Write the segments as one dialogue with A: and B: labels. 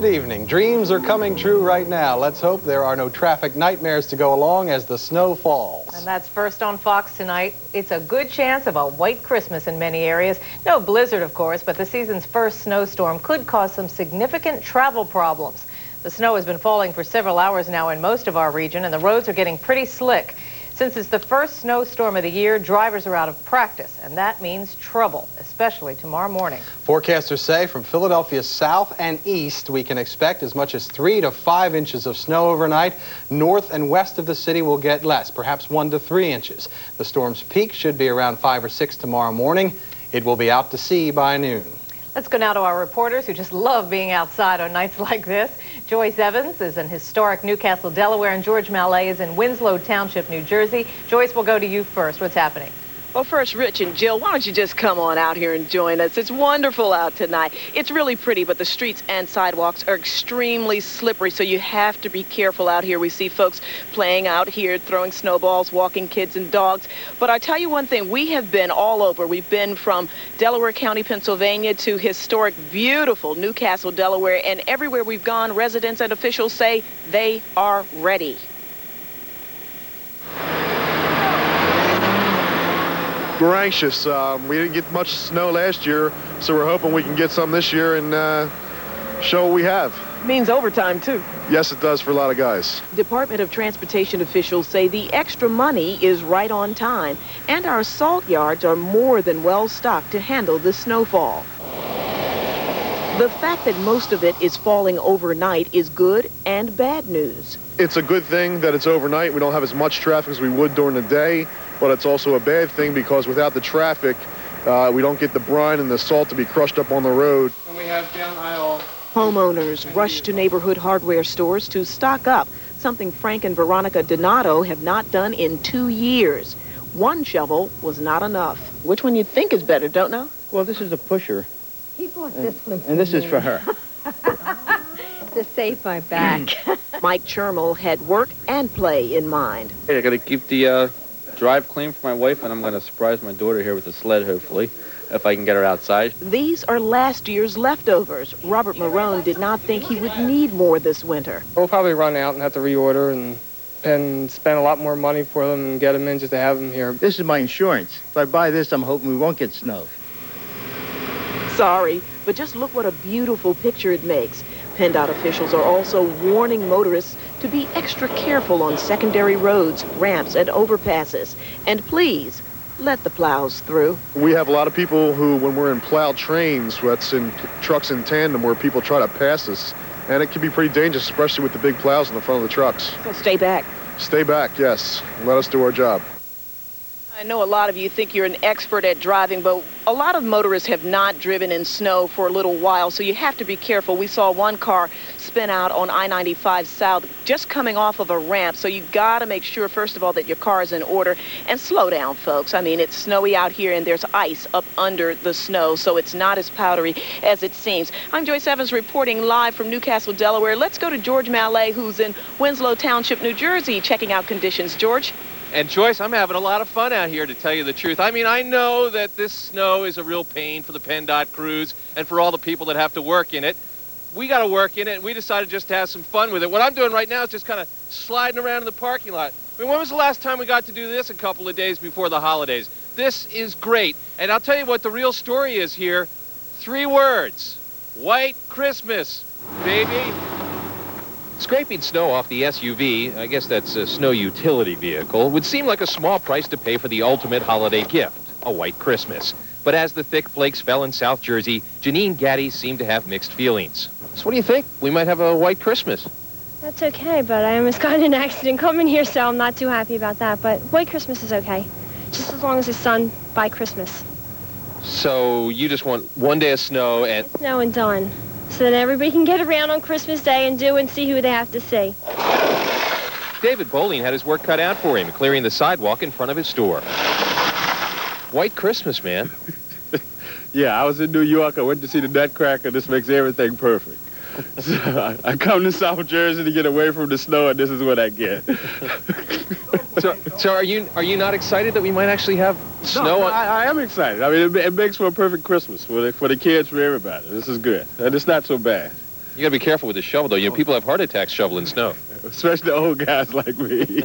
A: Good evening. Dreams are coming true right now. Let's hope there are no traffic nightmares to go along as the snow falls.
B: And that's first on Fox tonight. It's a good chance of a white Christmas in many areas. No blizzard, of course, but the season's first snowstorm could cause some significant travel problems. The snow has been falling for several hours now in most of our region, and the roads are getting pretty slick. Since it's the first snowstorm of the year, drivers are out of practice, and that means trouble, especially tomorrow morning.
A: Forecasters say from Philadelphia south and east, we can expect as much as 3 to 5 inches of snow overnight. North and west of the city will get less, perhaps 1 to 3 inches. The storm's peak should be around 5 or 6 tomorrow morning. It will be out to sea by noon.
B: Let's go now to our reporters who just love being outside on nights like this. Joyce Evans is in historic Newcastle, Delaware, and George Mallet is in Winslow Township, New Jersey. Joyce, we'll go to you first. What's happening?
C: Well, first, Rich and Jill, why don't you just come on out here and join us? It's wonderful out tonight. It's really pretty, but the streets and sidewalks are extremely slippery, so you have to be careful out here. We see folks playing out here, throwing snowballs, walking kids and dogs. But I tell you one thing, we have been all over. We've been from Delaware County, Pennsylvania to historic, beautiful Newcastle, Delaware, and everywhere we've gone, residents and officials say they are ready.
D: We're anxious. We didn't get much snow last year, so we're hoping we can get some this year and show what we have.
C: Means overtime, too.
D: Yes, it does for a lot of guys.
C: Department of Transportation officials say the extra money is right on time, and our salt yards are more than well stocked to handle the snowfall. The fact that most of it is falling overnight is good and bad news.
D: It's a good thing that it's overnight. We don't have as much traffic as we would during the day, but it's also a bad thing because without the traffic, we don't get the brine and the salt to be crushed up on the road.
E: And we have down aisle.
C: Homeowners rush to neighborhood hardware stores to stock up, something Frank and Veronica Donato have not done in 2 years. One shovel was not enough. Which one you think is better, don't know?
F: Well, this is a pusher.
G: He bought this one for
F: And this is
G: me.
F: for her.
G: To save my back.
C: Mike Chermel had work and play in mind.
H: Hey, I got to keep the drive clean for my wife, and I'm going to surprise my daughter here with a sled, hopefully, if I can get her outside.
C: These are last year's leftovers. Robert Marone did not think he would need more this winter.
E: We'll probably run out and have to reorder and spend a lot more money for them and get them in just to have them here.
F: This is my insurance. If I buy this, I'm hoping we won't get snow.
C: Sorry, but just look what a beautiful picture it makes. PennDOT officials are also warning motorists to be extra careful on secondary roads, ramps, and overpasses. And please, let the plows through.
D: We have a lot of people who, when we're in plowed trains, that's in trucks in tandem, where people try to pass us, and it can be pretty dangerous, especially with the big plows in the front of the trucks.
C: So stay back.
D: Stay back, yes. Let us do our job.
C: I know a lot of you think you're an expert at driving, but a lot of motorists have not driven in snow for a little while, so you have to be careful. We saw one car spin out on I-95 South just coming off of a ramp, so you got to make sure, first of all, that your car is in order. And slow down, folks. I mean, it's snowy out here, and there's ice up under the snow, so it's not as powdery as it seems. I'm Joyce Evans reporting live from Newcastle, Delaware. Let's go to George Mallet, who's in Winslow Township, New Jersey, checking out conditions. George?
I: And Joyce, I'm having a lot of fun out here, to tell you the truth. I mean, I know that this snow is a real pain for the PennDOT crews and for all the people that have to work in it. We got to work in it, and we decided just to have some fun with it. What I'm doing right now is just kind of sliding around in the parking lot. I mean, when was the last time we got to do this? A couple of days before the holidays. This is great. And I'll tell you what the real story is here. 3 words. White Christmas, baby. Scraping snow off the SUV, I guess that's a snow utility vehicle, would seem like a small price to pay for the ultimate holiday gift, a white Christmas. But as the thick flakes fell in South Jersey, Janine Gaddy seemed to have mixed feelings. So what do you think? We might have a white Christmas.
J: That's okay, but I almost got in an accident coming here, so I'm not too happy about that. But white Christmas is okay, just as long as it's done by Christmas.
I: So you just want one day of snow and...
J: Snow and done. So that everybody can get around on Christmas Day and do and see who they have to see.
I: David Bowling had his work cut out for him, clearing the sidewalk in front of his store. White Christmas, man.
K: Yeah, I was in New York. I went to see the Nutcracker. This makes everything perfect. So I come to South Jersey to get away from the snow, and this is what I get.
I: So are you not excited that we might actually have snow?
K: No, I am excited. I mean, it makes for a perfect Christmas for the kids, for everybody. This is good, and it's not so bad.
I: You got to be careful with the shovel, though. You know, people have heart attacks shoveling snow.
K: Especially old guys like me.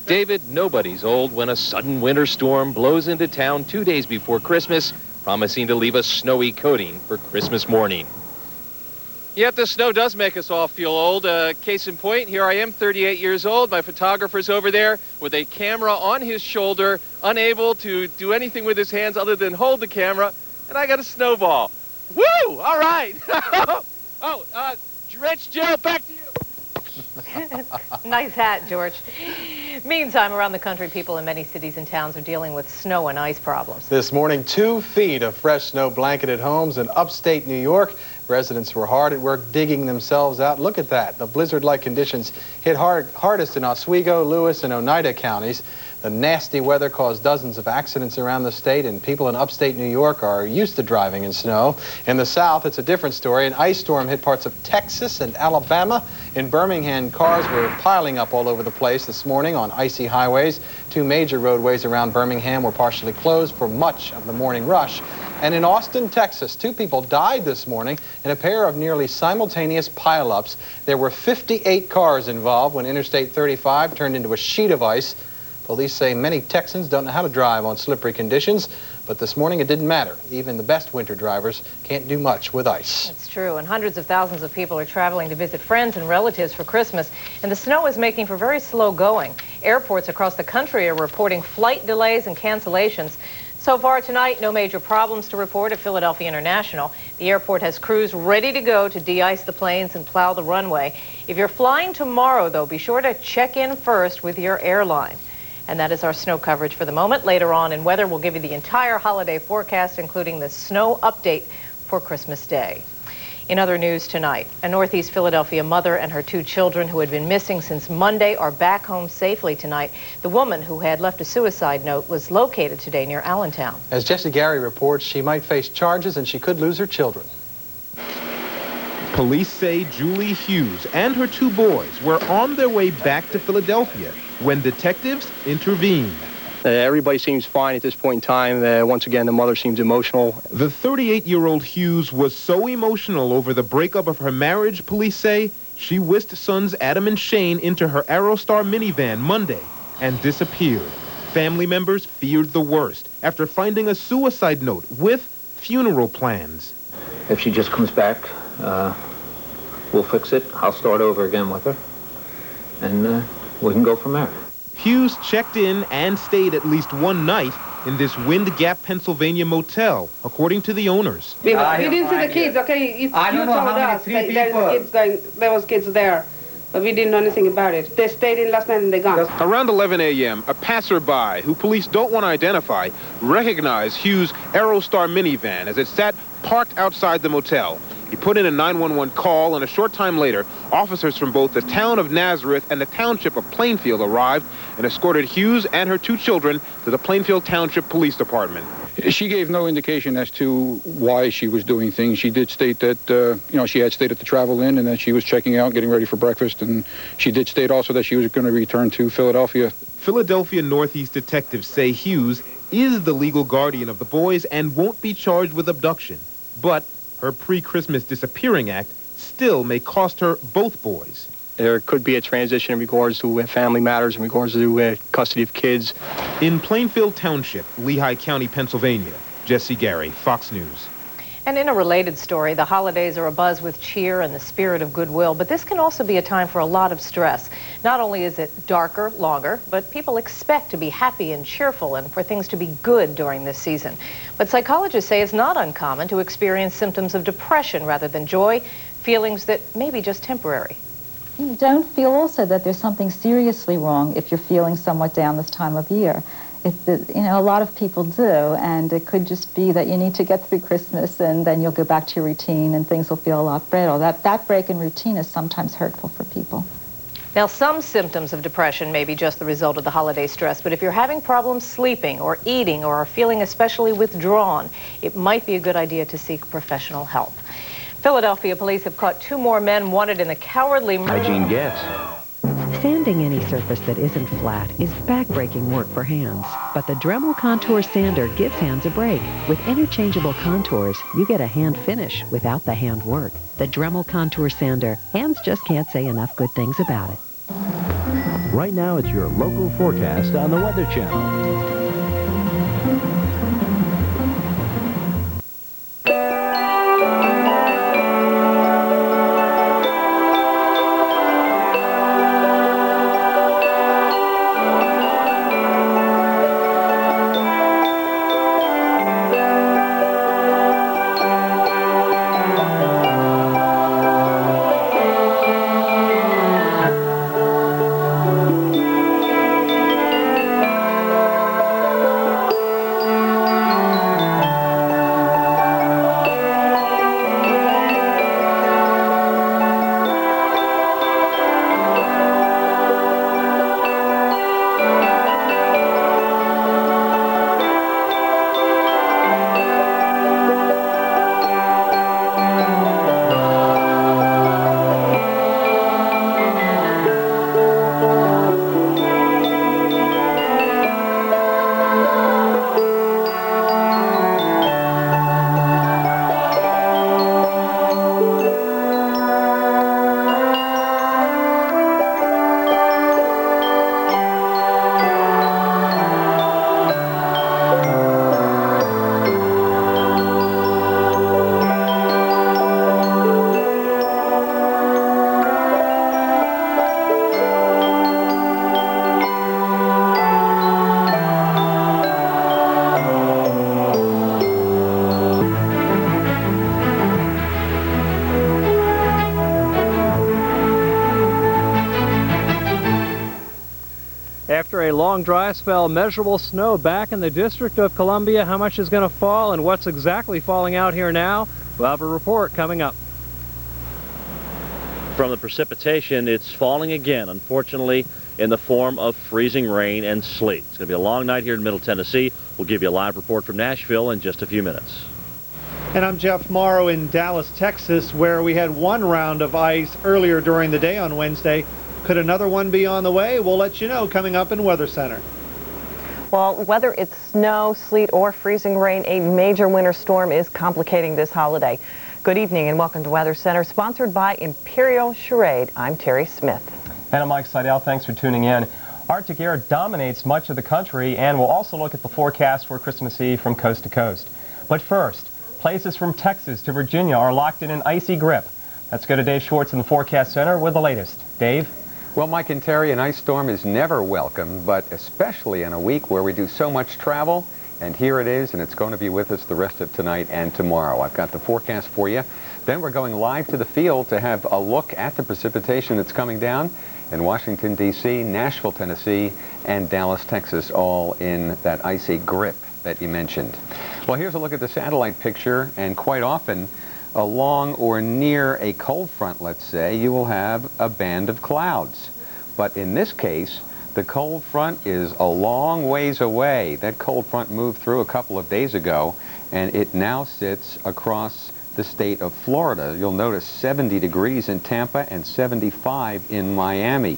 I: David, nobody's old when a sudden winter storm blows into town 2 days before Christmas, promising to leave a snowy coating for Christmas morning. Yet the snow does make us all feel old. Case in point, here I am, 38 years old. My photographer's over there with a camera on his shoulder, unable to do anything with his hands other than hold the camera, and I got a snowball. Woo! All right. Rich Joe, back to you.
B: Nice hat, George. Meantime, around the country, people in many cities and towns are dealing with snow and ice problems.
A: This morning, 2 feet of fresh snow blanketed homes in upstate New York. Residents were hard at work digging themselves out. Look at that. The blizzard-like conditions hit hardest in Oswego, Lewis, and Oneida counties. The nasty weather caused dozens of accidents around the state, and people in upstate New York are used to driving in snow. In the South, it's a different story. An ice storm hit parts of Texas and Alabama. In Birmingham, cars were piling up all over the place this morning on icy highways. 2 major roadways around Birmingham were partially closed for much of the morning rush. And in Austin, Texas, 2 people died this morning in a pair of nearly simultaneous pileups. There were 58 cars involved when Interstate 35 turned into a sheet of ice. Police say many Texans don't know how to drive on slippery conditions, but this morning it didn't matter. Even the best winter drivers can't do much with ice.
B: That's true, and hundreds of thousands of people are traveling to visit friends and relatives for Christmas, and the snow is making for very slow going. Airports across the country are reporting flight delays and cancellations. So far tonight, no major problems to report at Philadelphia International. The airport has crews ready to go to de-ice the planes and plow the runway. If you're flying tomorrow, though, be sure to check in first with your airline. And that is our snow coverage for the moment. Later on in weather, we'll give you the entire holiday forecast, including the snow update for Christmas Day. In other news tonight, a Northeast Philadelphia mother and her 2 children who had been missing since Monday are back home safely tonight. The woman who had left a suicide note was located today near Allentown.
A: As Jesse Gary reports, she might face charges and she could lose her children.
L: Police say Julie Hughes and her 2 boys were on their way back to Philadelphia when detectives intervened.
M: Everybody seems fine at this point in time. Once again, the mother seems emotional.
L: The 38-year-old Hughes was so emotional over the breakup of her marriage, police say, she whisked sons Adam and Shane into her Aerostar minivan Monday and disappeared. Family members feared the worst after finding a suicide note with funeral plans.
N: If she just comes back, we'll fix it. I'll start over again with her, and we can go from there.
L: Hughes checked in and stayed at least one night in this Wind Gap, Pennsylvania motel, according to the owners.
O: We didn't see the kids, okay? You told us there was kids there, but we didn't know anything about it. They stayed in last night and they gone.
P: Around 11 a.m., a passerby, who police don't want to identify, recognized Hughes' Aerostar minivan as it sat parked outside the motel. He put in a 911 call, and a short time later, officers from both the town of Nazareth and the township of Plainfield arrived and escorted Hughes and her 2 children to the Plainfield Township Police Department.
Q: She gave no indication as to why she was doing things. She did state that, she had stayed at the Travel Inn and that she was checking out, getting ready for breakfast, and she did state also that she was going to return to Philadelphia.
L: Philadelphia Northeast detectives say Hughes is the legal guardian of the boys and won't be charged with abduction, but her pre-Christmas disappearing act still may cost her both boys.
M: There could be a transition in regards to family matters, in regards to custody of kids.
L: In Plainfield Township, Lehigh County, Pennsylvania, Jesse Gary, Fox News.
B: And in a related story, the holidays are abuzz with cheer and the spirit of goodwill, but this can also be a time for a lot of stress. Not only is it darker, longer, but people expect to be happy and cheerful and for things to be good during this season. But psychologists say it's not uncommon to experience symptoms of depression rather than joy, feelings that may be just temporary.
R: You don't feel also that there's something seriously wrong if you're feeling somewhat down this time of year. A lot of people do, and it could just be that you need to get through Christmas and then you'll go back to your routine and things will feel a lot better. That break in routine is sometimes hurtful for people.
B: Now, some symptoms of depression may be just the result of the holiday stress, but if you're having problems sleeping or eating or are feeling especially withdrawn, it might be a good idea to seek professional help. Philadelphia police have caught 2 more men wanted in the cowardly murder.
S: Hygiene gas. Sanding any surface that isn't flat is back-breaking work for hands. But the Dremel Contour Sander gives hands a break. With interchangeable contours, you get a hand finish without the hand work. The Dremel Contour Sander. Hands just can't say enough good things about it.
T: Right now, it's your local forecast on the Weather Channel.
U: After a long dry spell, measurable snow back in the District of Columbia. How much is going to fall and what's exactly falling out here now? We'll have a report coming up.
V: From the precipitation, it's falling again, unfortunately, in the form of freezing rain and sleet. It's going to be a long night here in Middle Tennessee. We'll give you a live report from Nashville in just a few minutes.
W: And I'm Jeff Morrow in Dallas, Texas, where we had one round of ice earlier during the day on Wednesday. Could another one be on the way? We'll let you know coming up in Weather Center.
X: Well, whether it's snow, sleet, or freezing rain, a major winter storm is complicating this holiday. Good evening and welcome to Weather Center, sponsored by Imperial Charade. I'm Terry Smith.
Y: And I'm Mike Seidel. Thanks for tuning in. Arctic air dominates much of the country, and we'll also look at the forecast for Christmas Eve from coast to coast. But first, places from Texas to Virginia are locked in an icy grip. Let's go to Dave Schwartz in the Forecast Center with the latest. Dave?
Z: Well, Mike and Terry, an ice storm is never welcome, but especially in a week where we do so much travel. And here it is, and it's going to be with us the rest of tonight and tomorrow. I've got the forecast for you. Then we're going live to the field to have a look at the precipitation that's coming down in Washington, D.C., Nashville, Tennessee, and Dallas, Texas, all in that icy grip that you mentioned. Well, here's a look at the satellite picture, and quite often, along or near a cold front, let's say, you will have a band of clouds. But in this case, the cold front is a long ways away. That cold front moved through a couple of days ago, and it now sits across the state of Florida. You'll notice 70 degrees in Tampa and 75 in Miami.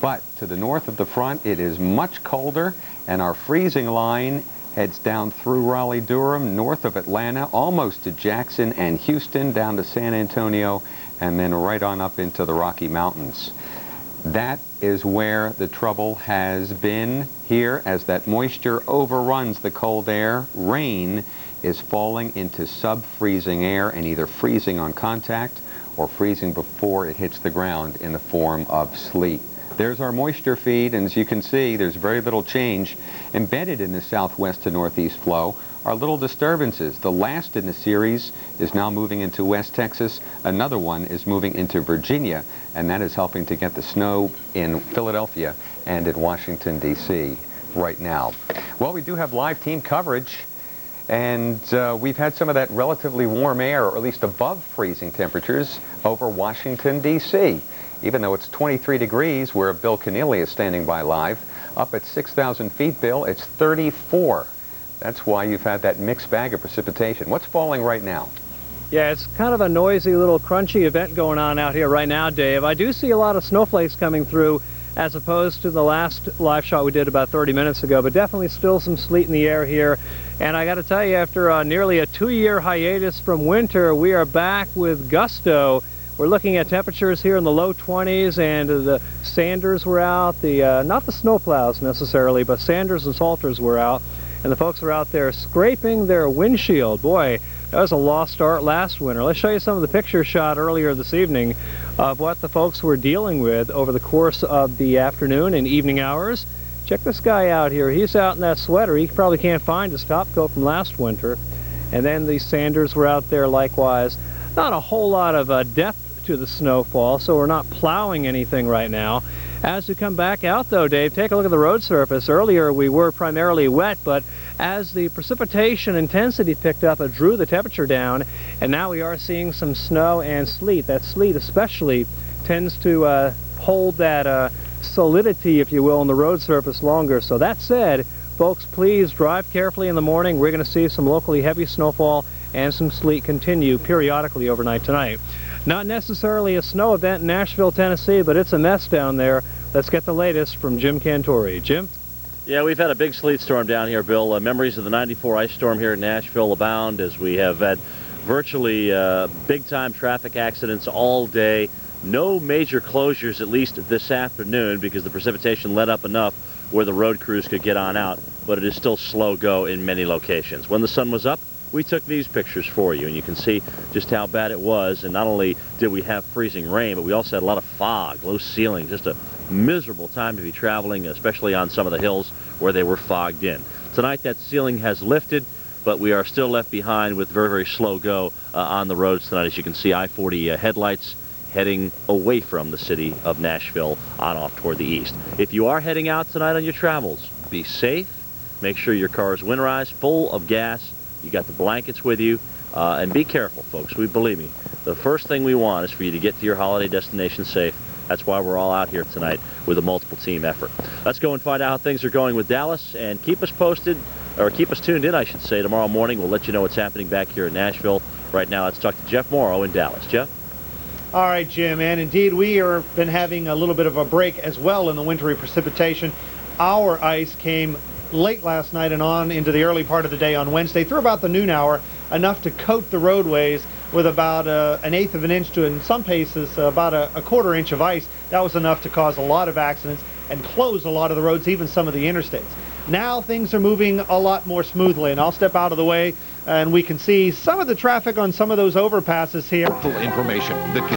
Z: But to the north of the front, it is much colder, and our freezing line heads down through Raleigh-Durham, north of Atlanta, almost to Jackson and Houston, down to San Antonio, and then right on up into the Rocky Mountains. That is where the trouble has been here as that moisture overruns the cold air. Rain is falling into sub-freezing air and either freezing on contact or freezing before it hits the ground in the form of sleet. There's our moisture feed, and as you can see, there's very little change. Embedded in the southwest to northeast flow are little disturbances. The last in the series is now moving into West Texas. Another one is moving into Virginia, and that is helping to get the snow in Philadelphia and in Washington, D.C. right now. Well, we do have live team coverage, and we've had some of that relatively warm air, or at least above freezing temperatures, over Washington, D.C. Even though it's 23 degrees where Bill Keneally is standing by live, up at 6,000 feet, Bill, it's 34. That's why you've had that mixed bag of precipitation. What's falling right now?
U: Yeah, it's kind of a noisy little crunchy event going on out here right now, Dave. I do see a lot of snowflakes coming through. as opposed to the last live shot we did about 30 minutes ago, but definitely still some sleet in the air here. And I got to tell you, after nearly a 2-year hiatus from winter, we are back with gusto. We're looking at temperatures here in the low 20s, and the sanders were out, not the snowplows necessarily, but sanders and salters were out, and the folks were out there scraping their windshield. Boy, that was a lost art last winter. Let's show you some of the pictures shot earlier this evening of what the folks were dealing with over the course of the afternoon and evening hours. Check this guy out here. He's out in that sweater. He probably can't find his top coat from last winter. And then the sanders were out there likewise. Not a whole lot of depth to the snowfall, so we're not plowing anything right now. As we come back out though, Dave, take a look at the road surface. Earlier we were primarily wet, but as the precipitation intensity picked up, it drew the temperature down, and now we are seeing some snow and sleet. That sleet especially tends to hold that solidity, if you will, on the road surface longer. So that said, folks, please drive carefully in the morning. We're going to see some locally heavy snowfall and some sleet continue periodically overnight tonight. Not necessarily a snow event in Nashville, Tennessee, but it's a mess down there. Let's get the latest from Jim Cantori. Jim?
V: Yeah, we've had a big sleet storm down here, Bill. Memories of the '94 ice storm here in Nashville abound, as we have had virtually big-time traffic accidents all day. No major closures, at least this afternoon, because the precipitation let up enough where the road crews could get on out, but it is still slow go in many locations. When the sun was up, we took these pictures for you, and you can see just how bad it was. And not only did we have freezing rain, but we also had a lot of fog, low ceilings, just a miserable time to be traveling, especially on some of the hills where they were fogged in. Tonight that ceiling has lifted, but we are still left behind with very, very slow go on the roads tonight. As you can see, I-40 headlights heading away from the city of Nashville on off toward the east. If you are heading out tonight on your travels, be safe. Make sure your car is winterized, full of gas. You got the blankets with you, and be careful, folks. Believe me, the first thing we want is for you to get to your holiday destination safe. That's why we're all out here tonight with a multiple team effort. Let's go and find out how things are going with Dallas, and keep us posted, or keep us tuned in, I should say. Tomorrow morning we'll let you know what's happening back here in Nashville. Right now, let's talk to Jeff Morrow in Dallas. Jeff?
W: All right, Jim, and indeed we have been having a little bit of a break as well in the wintry precipitation. Our ice came late last night and on into the early part of the day on Wednesday through about the noon hour, enough to coat the roadways with about 1/8 of an inch to, in some cases, about a 1/4 inch of ice. That was enough to cause a lot of accidents and close a lot of the roads, even some of the interstates. Now things are moving a lot more smoothly, and I'll step out of the way and we can see some of the traffic on some of those overpasses here.
C: Information.